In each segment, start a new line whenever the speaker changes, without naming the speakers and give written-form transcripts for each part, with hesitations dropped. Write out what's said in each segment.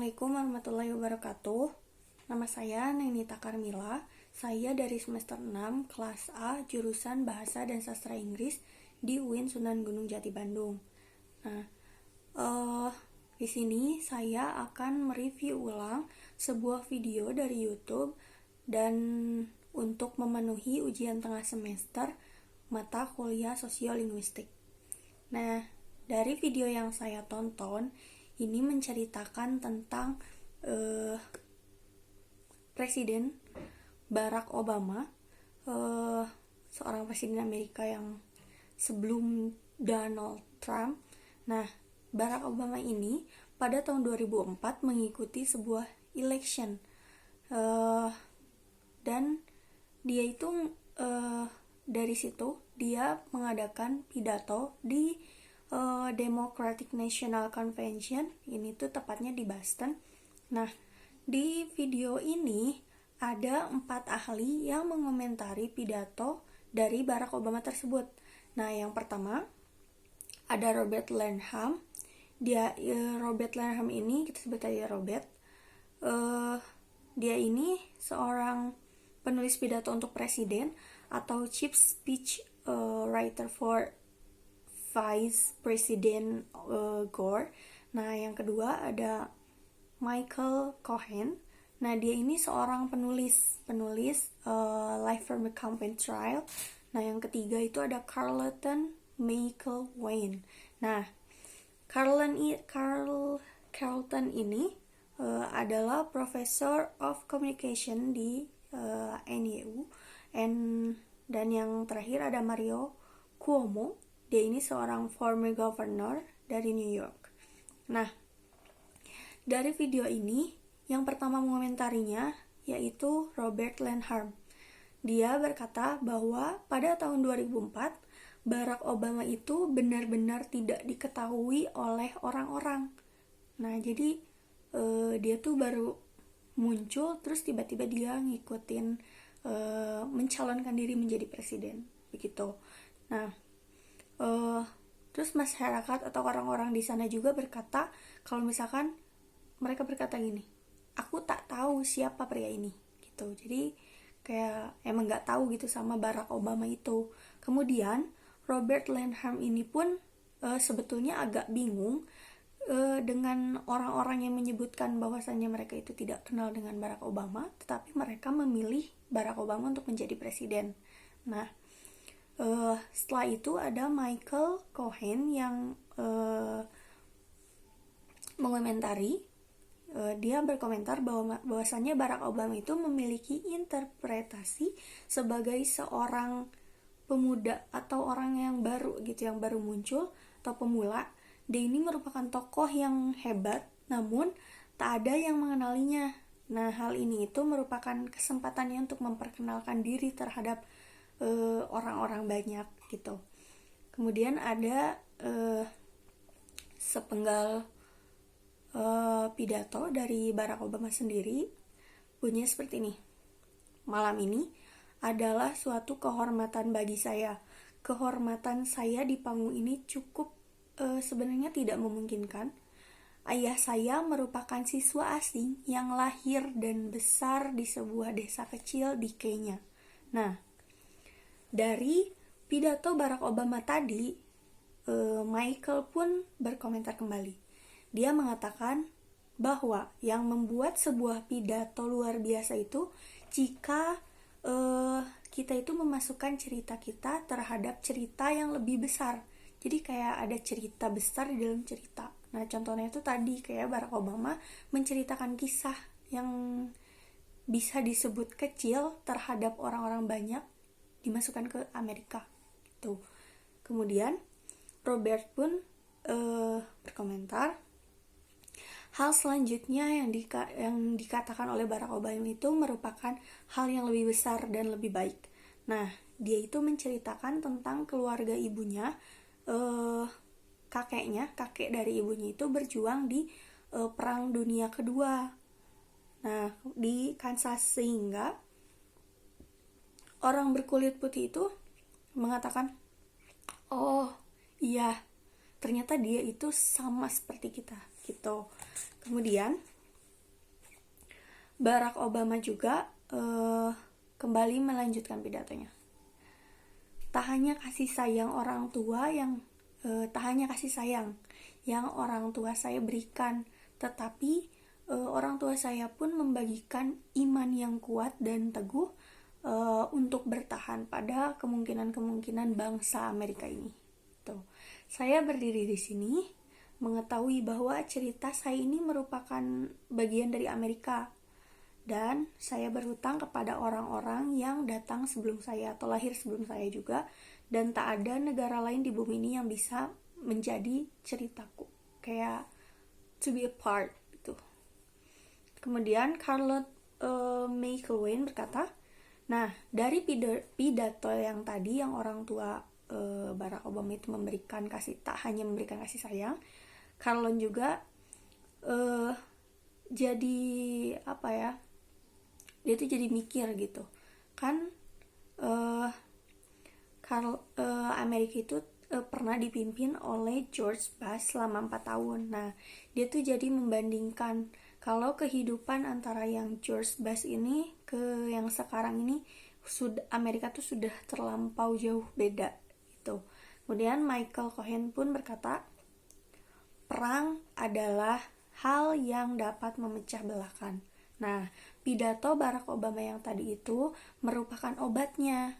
Assalamualaikum warahmatullahi wabarakatuh. Nama saya Nenita Karmila. Saya dari semester 6 kelas A jurusan Bahasa dan Sastra Inggris di UIN Sunan Gunung Jati Bandung. Nah, di sini saya akan mereview ulang sebuah video dari YouTube dan untuk memenuhi ujian tengah semester mata kuliah sosiolinguistik. Nah, dari video yang saya tonton ini menceritakan tentang Presiden Barack Obama, seorang presiden Amerika yang sebelum Donald Trump. Nah, Barack Obama ini pada tahun 2004 mengikuti sebuah election, dan dia itu dari situ dia mengadakan pidato di Democratic National Convention. Ini tuh tepatnya di Boston. Nah, di video ini ada 4 ahli yang mengomentari pidato dari Barack Obama tersebut. Nah, yang pertama ada Robert Lanham. Robert Lanham ini kita sebut aja Robert. Dia ini seorang penulis pidato untuk presiden atau chief speech writer for Vice President Gore. Nah, yang kedua ada Michael Cohen. Nah, dia ini seorang penulis Life from the Campaign Trail. Nah, yang ketiga itu ada Carlton McElwain. Nah, Carlton ini adalah Professor of Communication di NYU. Dan yang terakhir ada Mario Cuomo. Dia ini seorang former governor dari New York. Nah, dari video ini yang pertama mengomentarinya yaitu Robert Lanham. Dia berkata bahwa pada tahun 2004 Barack Obama itu benar-benar tidak diketahui oleh orang-orang. Nah, jadi dia tuh baru muncul terus tiba-tiba dia ngikutin mencalonkan diri menjadi presiden begitu. Nah, terus masyarakat atau orang-orang di sana juga berkata kalau misalkan mereka berkata gini, aku tak tahu siapa pria ini gitu. Jadi kayak emang nggak tahu gitu sama Barack Obama itu. Kemudian Robert Lanham ini pun sebetulnya agak bingung dengan orang-orang yang menyebutkan bahwasannya mereka itu tidak kenal dengan Barack Obama, tetapi mereka memilih Barack Obama untuk menjadi presiden. Nah, setelah itu ada Michael Cohen yang mengomentari. Dia berkomentar bahwasannya Barack Obama itu memiliki interpretasi sebagai seorang pemuda atau orang yang baru gitu, yang baru muncul atau pemula. Dia ini merupakan tokoh yang hebat, namun tak ada yang mengenalinya. Nah, hal ini itu merupakan kesempatannya untuk memperkenalkan diri terhadap orang-orang banyak gitu. Kemudian ada sepenggal pidato dari Barack Obama sendiri, bunyinya seperti ini. Malam ini adalah suatu kehormatan bagi saya. Kehormatan saya di panggung ini cukup sebenarnya tidak memungkinkan. Ayah saya merupakan siswa asing yang lahir dan besar di sebuah desa kecil di Kenya. Nah, dari pidato Barack Obama tadi, Michael pun berkomentar kembali. Dia mengatakan bahwa yang membuat sebuah pidato luar biasa itu jika kita itu memasukkan cerita kita terhadap cerita yang lebih besar. Jadi kayak ada cerita besar di dalam cerita. Nah, contohnya itu tadi kayak Barack Obama menceritakan kisah yang bisa disebut kecil terhadap orang-orang banyak dimasukkan ke Amerika. Tuh. Kemudian Robert pun berkomentar, hal selanjutnya yang dikatakan oleh Barack Obama itu merupakan hal yang lebih besar dan lebih baik. Nah, dia itu menceritakan tentang keluarga ibunya, kakek dari ibunya itu berjuang di Perang Dunia Kedua. Nah, di Kansas, sehingga orang berkulit putih itu mengatakan, oh iya, ternyata dia itu sama seperti kita gitu. Kemudian Barack Obama juga kembali melanjutkan pidatonya. Tak hanya kasih sayang orang tua tak hanya kasih sayang yang orang tua saya berikan, tetapi orang tua saya pun membagikan iman yang kuat dan teguh untuk bertahan pada kemungkinan-kemungkinan bangsa Amerika ini. Tuh. Saya berdiri di sini mengetahui bahwa cerita saya ini merupakan bagian dari Amerika, dan saya berhutang kepada orang-orang yang datang sebelum saya atau lahir sebelum saya juga, dan tak ada negara lain di bumi ini yang bisa menjadi ceritaku, kayak to be a part gitu. Kemudian Charlotte McElwain berkata, nah dari pidato yang tadi yang orang tua Barack Obama itu tak hanya memberikan kasih sayang, Carlon juga jadi dia tuh jadi mikir gitu kan, Amerika itu pernah dipimpin oleh George Bush selama 4 tahun. Nah, dia tuh jadi membandingkan kalau kehidupan antara yang George Bush ini ke yang sekarang ini, Amerika tuh sudah terlampau jauh beda gitu. Kemudian Michael Cohen pun berkata, perang adalah hal yang dapat memecah belahkan. Nah, pidato Barack Obama yang tadi itu merupakan obatnya.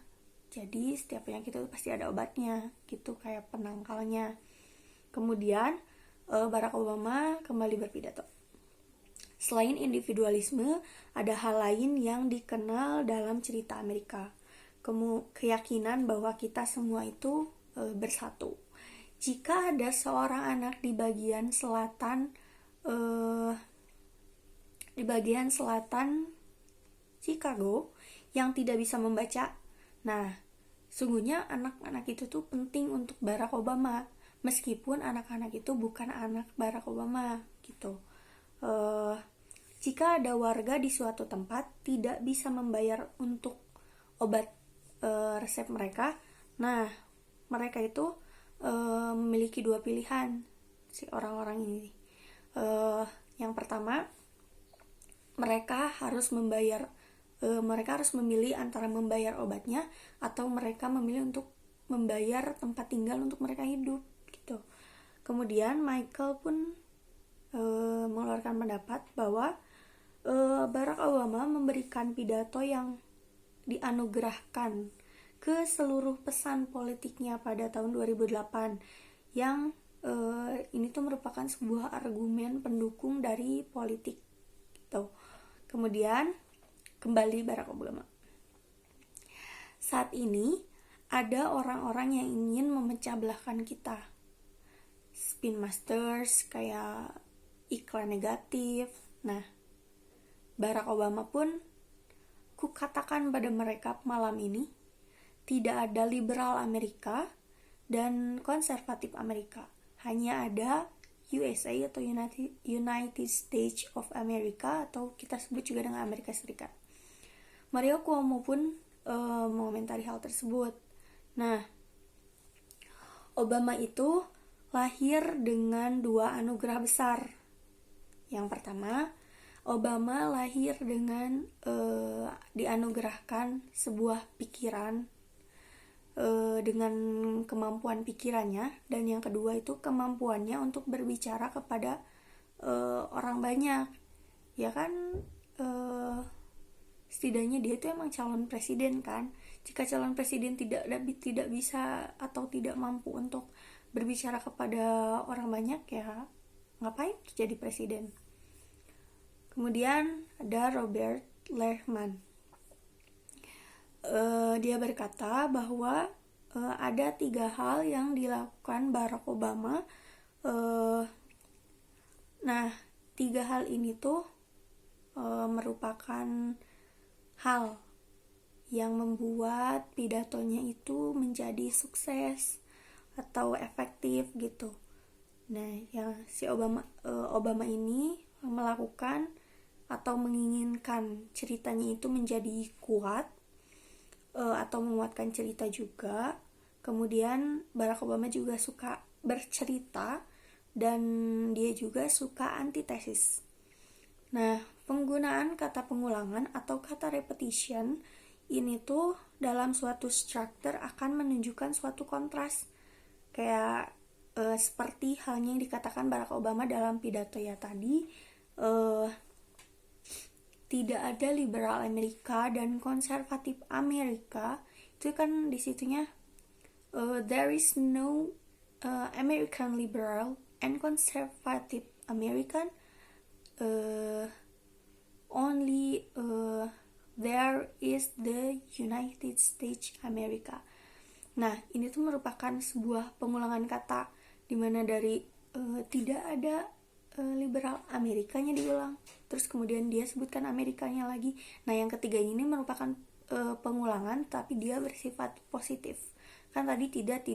Jadi setiap penyakit itu pasti ada obatnya, gitu kayak penangkalnya. Kemudian Barack Obama kembali berpidato. Selain individualisme, ada hal lain yang dikenal dalam cerita Amerika. Keyakinan bahwa kita semua itu bersatu. Jika ada seorang anak di bagian selatan Chicago yang tidak bisa membaca, nah sungguhnya anak-anak itu tuh penting untuk Barack Obama, meskipun anak-anak itu bukan anak Barack Obama gitu. Jika ada warga di suatu tempat tidak bisa membayar untuk obat resep mereka, nah mereka itu memiliki dua pilihan si orang-orang ini. Yang pertama, mereka harus memilih antara membayar obatnya atau mereka memilih untuk membayar tempat tinggal untuk mereka hidup gitu. Kemudian Michael pun mengeluarkan pendapat bahwa Barack Obama memberikan pidato yang dianugerahkan ke seluruh pesan politiknya pada tahun 2008 yang ini tuh merupakan sebuah argumen pendukung dari politik gitu. Kemudian kembali Barack Obama. Saat ini ada orang-orang yang ingin memecah belahkan kita. Spin masters, kayak iklan negatif. Nah, Barack Obama pun kukatakan pada mereka malam ini, tidak ada liberal Amerika dan konservatif Amerika. Hanya ada USA atau United States of America, atau kita sebut juga dengan Amerika Serikat. Mario Cuomo pun mengomentari hal tersebut. Nah, Obama itu lahir dengan dua anugerah besar. Yang pertama, Obama lahir dengan dianugerahkan sebuah pikiran dengan kemampuan pikirannya, dan yang kedua itu kemampuannya untuk berbicara kepada orang banyak, ya kan. Setidaknya dia itu emang calon presiden kan. Jika calon presiden tidak bisa atau tidak mampu untuk berbicara kepada orang banyak, ya ngapain jadi presiden. Kemudian ada Robert Lehman. Dia berkata bahwa ada 3 hal yang dilakukan Barack Obama. Nah, 3 hal ini tuh merupakan hal yang membuat pidatonya itu menjadi sukses atau efektif gitu. Nah, yang si Obama ini melakukan atau menginginkan ceritanya itu menjadi kuat, atau menguatkan cerita juga. Kemudian Barack Obama juga suka bercerita dan dia juga suka antitesis. Nah, penggunaan kata pengulangan atau kata repetition ini tuh dalam suatu struktur akan menunjukkan suatu kontras. Kayak seperti halnya yang dikatakan Barack Obama dalam pidato ya tadi, tidak ada liberal Amerika dan konservatif Amerika. Itu kan disitunya there is no American liberal and conservative American, only there is the United States America. Nah, ini tuh merupakan sebuah pengulangan kata di mana dari tidak ada liberal Amerikanya diulang, terus kemudian dia sebutkan Amerikanya lagi. Nah, yang ketiga ini merupakan pengulangan tapi dia bersifat positif. Kan tadi tidak,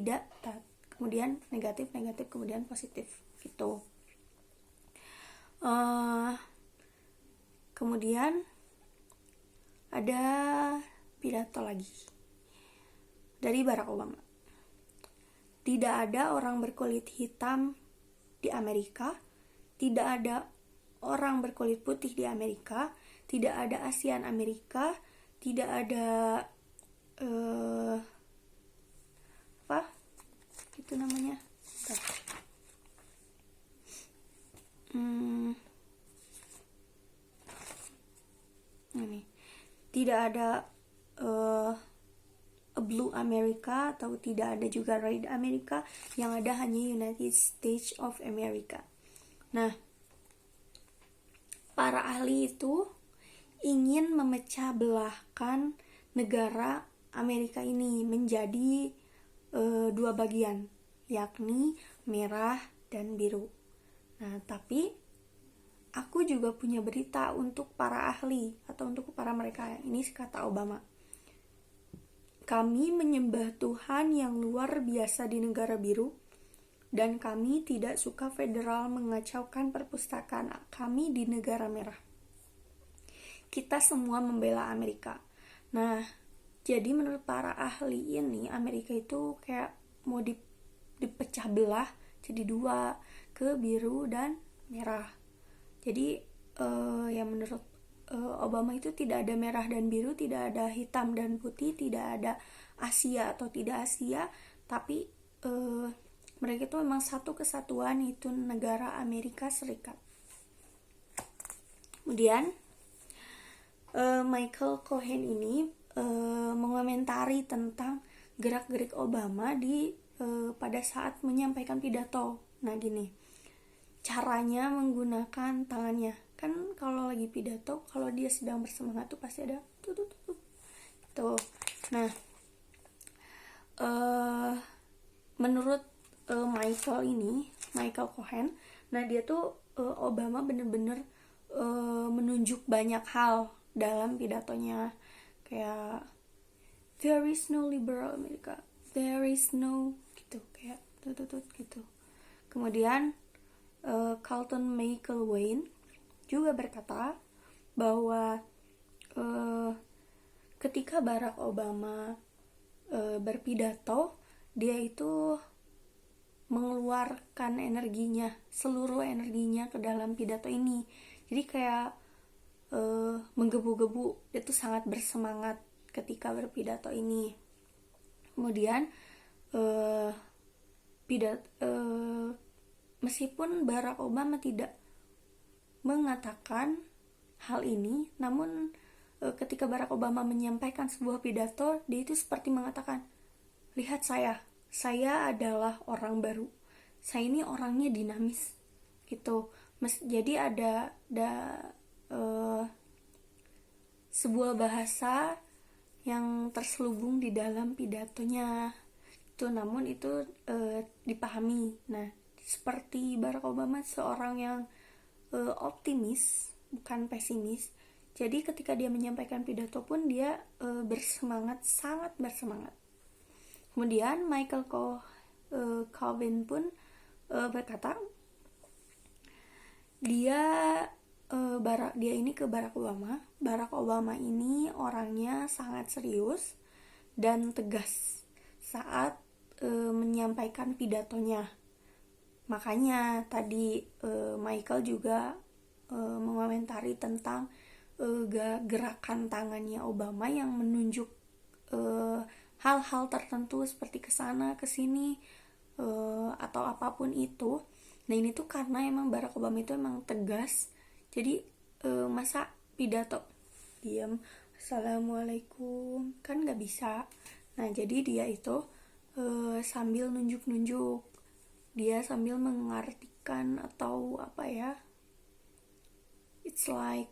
kemudian negatif, kemudian positif gitu. Kemudian ada pidato lagi dari Barack Obama. Tidak ada orang berkulit hitam di Amerika, tidak ada orang berkulit putih di Amerika, tidak ada ASEAN Amerika, tidak ada apa itu namanya, ini tidak ada a blue America atau tidak ada juga red America, yang ada hanya United States of America. Nah, para ahli itu ingin memecah belahkan negara Amerika ini menjadi dua bagian, yakni merah dan biru. Nah, tapi aku juga punya berita untuk para ahli atau untuk para mereka. Ini kata Obama. Kami menyembah Tuhan yang luar biasa di negara biru, dan kami tidak suka federal mengacaukan perpustakaan kami di negara merah. Kita semua membela Amerika. Nah, jadi menurut para ahli ini, Amerika itu kayak mau dipecah belah jadi dua, ke biru dan merah. Jadi ya menurut Obama itu tidak ada merah dan biru, tidak ada hitam dan putih, tidak ada Asia atau tidak Asia, tapi mereka itu memang satu kesatuan, yaitu negara Amerika Serikat. Kemudian Michael Cohen ini mengomentari tentang gerak-gerik Obama di pada saat menyampaikan pidato. Nah, gini caranya menggunakan tangannya. Kan kalau lagi pidato, kalau dia sedang bersemangat tuh pasti ada tuh. Nah, menurut Michael Cohen, nah dia tuh Obama bener-bener menunjuk banyak hal dalam pidatonya, kayak there is no liberal America, there is no gitu, kayak gitu. Kemudian Carlton McElwain juga berkata bahwa ketika Barack Obama berpidato, dia itu mengeluarkan energinya, seluruh energinya ke dalam pidato ini. Jadi kayak menggebu-gebu, dia tuh sangat bersemangat ketika berpidato ini. Kemudian meskipun Barack Obama tidak mengatakan hal ini, namun ketika Barack Obama menyampaikan sebuah pidato, dia itu seperti mengatakan, lihat saya adalah orang baru, saya ini orangnya dinamis gitu. Jadi ada sebuah bahasa yang terselubung di dalam pidatonya itu, namun itu dipahami. Nah, seperti Barack Obama seorang yang optimis, bukan pesimis. Jadi ketika dia menyampaikan pidato pun dia bersemangat, sangat bersemangat. Kemudian Michael Cohen pun berkata, dia ini ke Barack Obama. Barack Obama ini orangnya sangat serius dan tegas saat menyampaikan pidatonya. Makanya tadi Michael juga mengomentari mengomentari tentang gerakan tangannya Obama yang menunjuk hal-hal tertentu seperti kesana kesini atau apapun itu. Nah ini tuh karena emang Barack Obama itu emang tegas, jadi masa pidato diam assalamualaikum kan nggak bisa. Nah jadi dia itu sambil nunjuk-nunjuk, dia sambil mengartikan atau apa ya, it's like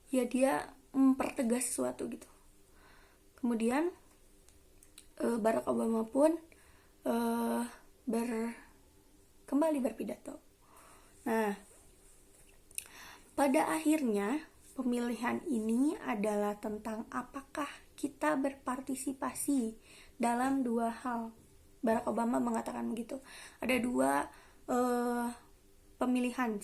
ya dia mempertegas sesuatu gitu. Kemudian Barack Obama pun kembali berpidato. Nah, pada akhirnya pemilihan ini adalah tentang apakah kita berpartisipasi dalam dua hal. Barack Obama mengatakan begitu. Ada dua pemilihan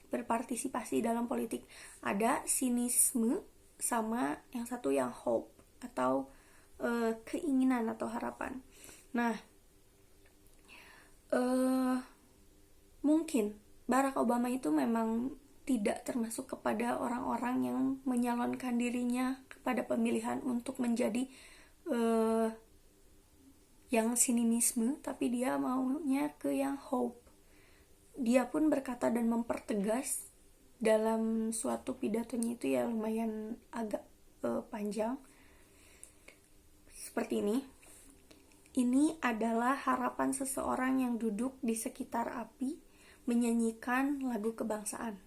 berpartisipasi dalam politik. Ada sinisme sama yang satu yang hope atau keinginan atau harapan. Nah, mungkin Barack Obama itu memang tidak termasuk kepada orang-orang yang menyalonkan dirinya kepada pemilihan untuk menjadi yang sinisme, tapi dia maunya ke yang hope. Dia pun berkata dan mempertegas dalam suatu pidatonya itu ya lumayan agak panjang seperti ini. Ini adalah harapan seseorang yang duduk di sekitar api menyanyikan lagu kebangsaan.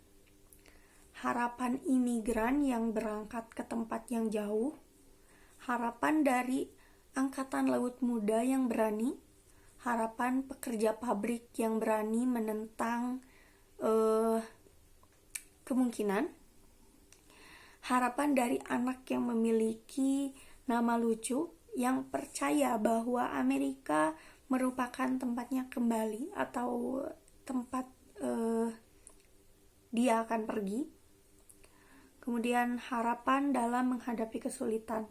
Harapan imigran yang berangkat ke tempat yang jauh. Harapan dari angkatan laut muda yang berani. Harapan pekerja pabrik yang berani menentang kemungkinan. Harapan dari anak yang memiliki nama lucu, yang percaya bahwa Amerika merupakan tempatnya kembali atau tempat dia akan pergi. Kemudian harapan dalam menghadapi kesulitan,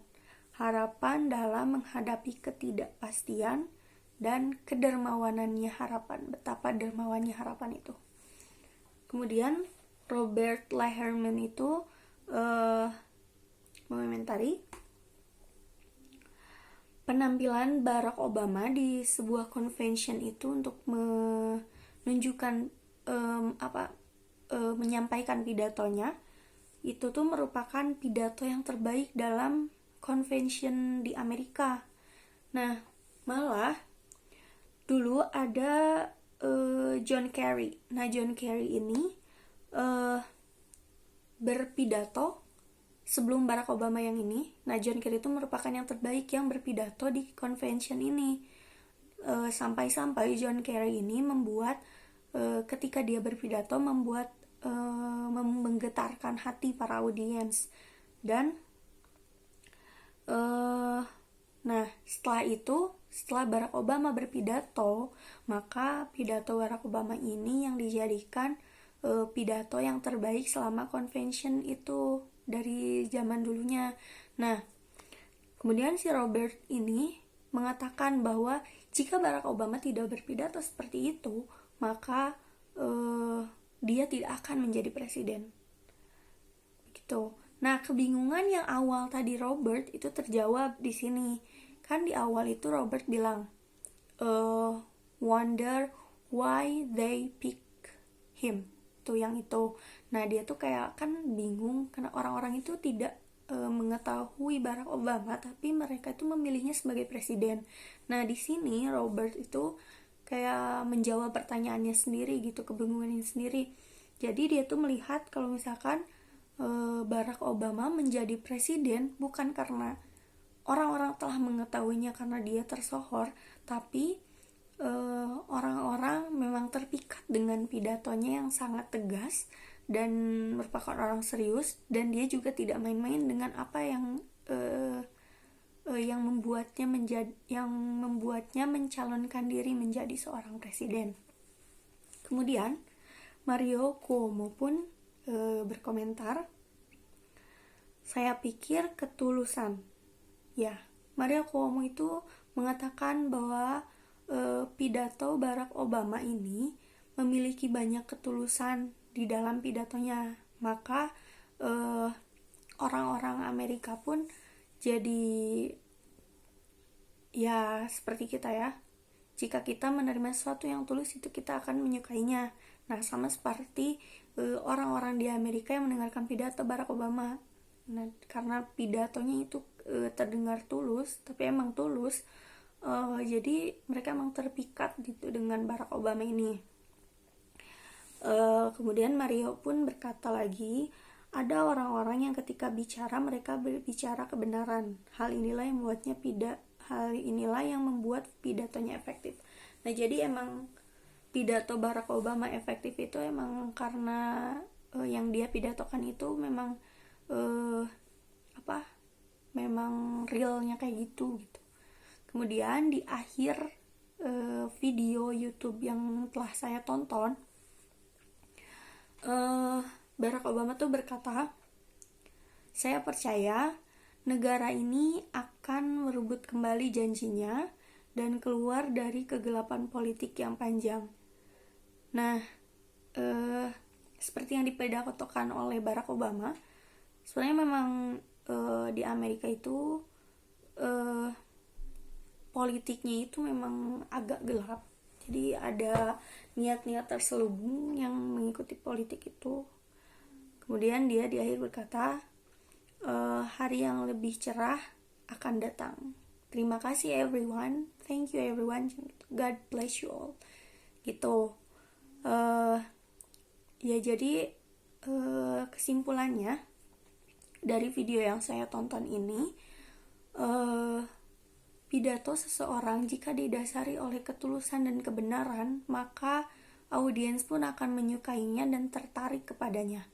harapan dalam menghadapi ketidakpastian, dan kedermawanannya harapan, betapa dermawannya harapan itu. Kemudian Robert Leherman itu mengomentari penampilan Barack Obama di sebuah convention itu untuk menunjukkan menyampaikan pidatonya. Itu tuh merupakan pidato yang terbaik dalam convention di Amerika. Nah, malah dulu ada John Kerry. Nah, John Kerry ini berpidato sebelum Barack Obama yang ini. Nah, John Kerry itu merupakan yang terbaik yang berpidato di convention ini. Sampai-sampai John Kerry ini membuat ketika dia berpidato membuat menggetarkan hati para audiens. Dan nah, setelah Barack Obama berpidato, maka pidato Barack Obama ini yang dijadikan pidato yang terbaik selama convention itu dari zaman dulunya. Nah, kemudian si Robert ini mengatakan bahwa jika Barack Obama tidak berpidato seperti itu, maka dia tidak akan menjadi presiden. Gitu. Nah, kebingungan yang awal tadi Robert itu terjawab di sini. Kan di awal itu Robert bilang, wonder why they pick him. Tuh yang itu. Nah, dia tuh kayak kan bingung karena orang-orang itu tidak mengetahui Barack Obama, tapi mereka itu memilihnya sebagai presiden. Nah, di sini Robert itu kayak menjawab pertanyaannya sendiri gitu, kebingungannya sendiri. Jadi dia tuh melihat kalau misalkan Barack Obama menjadi presiden bukan karena orang-orang telah mengetahuinya karena dia tersohor, tapi orang-orang memang terpikat dengan pidatonya yang sangat tegas dan merupakan orang serius, dan dia juga tidak main-main dengan apa yang membuatnya mencalonkan diri menjadi seorang presiden. Kemudian Mario Cuomo pun berkomentar, saya pikir ketulusan. Ya, Mario Cuomo itu mengatakan bahwa pidato Barack Obama ini memiliki banyak ketulusan di dalam pidatonya. Maka orang-orang Amerika pun jadi ya seperti kita ya. Jika kita menerima sesuatu yang tulus, itu kita akan menyukainya. Nah, sama seperti orang-orang di Amerika yang mendengarkan pidato Barack Obama. Nah, karena pidatonya itu terdengar tulus, tapi emang tulus, jadi mereka emang terpikat gitu dengan Barack Obama ini. Kemudian Mario pun berkata lagi, ada orang-orang yang ketika bicara mereka berbicara kebenaran. Hal inilah yang membuat pidatonya efektif. Nah, jadi emang pidato Barack Obama efektif itu emang karena yang dia pidatokan itu memang memang realnya kayak gitu. Kemudian di akhir video YouTube yang telah saya tonton, Barack Obama tuh berkata, saya percaya negara ini akan merebut kembali janjinya dan keluar dari kegelapan politik yang panjang. Nah, seperti yang dipidatokan oleh Barack Obama, sebenarnya memang di Amerika itu politiknya itu memang agak gelap. Jadi ada niat-niat terselubung yang mengikuti politik itu. Kemudian dia di akhir berkata, hari yang lebih cerah akan datang. Terima kasih everyone, thank you everyone, God bless you all. Gitu. Ya jadi kesimpulannya dari video yang saya tonton ini, pidato seseorang jika didasari oleh ketulusan dan kebenaran, maka audiens pun akan menyukainya dan tertarik kepadanya.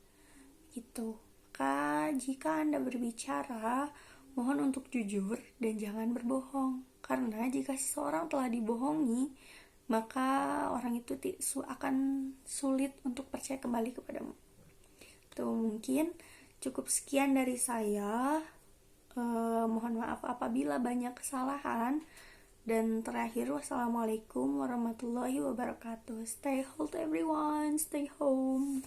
Gitu. Maka jika Anda berbicara, mohon untuk jujur dan jangan berbohong. Karena jika seseorang telah dibohongi, maka orang itu akan sulit untuk percaya kembali kepadamu. Itu mungkin cukup sekian dari saya. Mohon maaf apabila banyak kesalahan. Dan terakhir, wassalamualaikum warahmatullahi wabarakatuh. Stay healthy everyone, stay home.